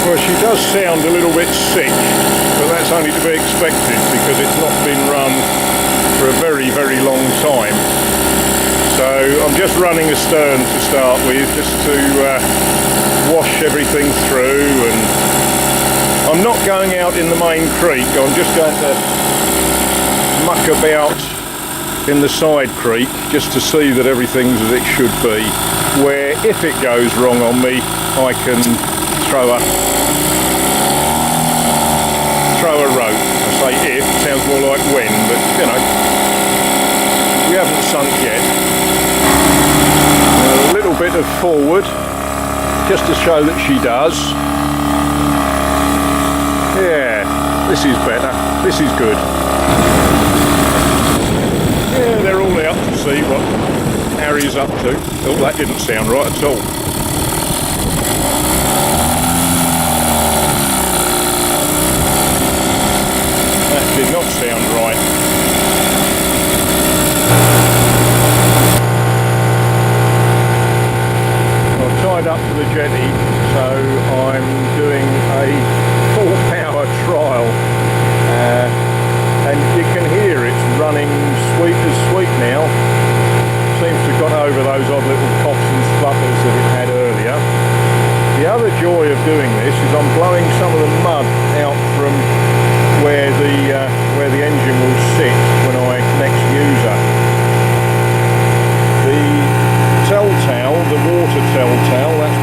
Well, she does sound a little bit sick, but that's only to be expected because it's not been run for a very, very long time. So I'm just running astern to start with, just to wash everything through, and I'm not going out in the main creek. I'm just going to muck about in the side creek just to see that everything's as it should be, where if it goes wrong on me I can throw a rope. I say if, it sounds more like when, but you know, we haven't sunk yet. A little bit of forward just to show that she does. Yeah, this is better, this is good. Yeah, they're all out to see what Harry's up to. Oh, that didn't sound right at all. That did not sound right. I've tied up to the jetty, so I'm doing a full power trial. And you can hear it's running sweet as sweet now. Seems to have got over those odd little coughs and splutters that it had earlier. The other joy of doing this is I'm blowing some of the mud out from where the engine will sit when I next use her. The telltale, the water telltale, that's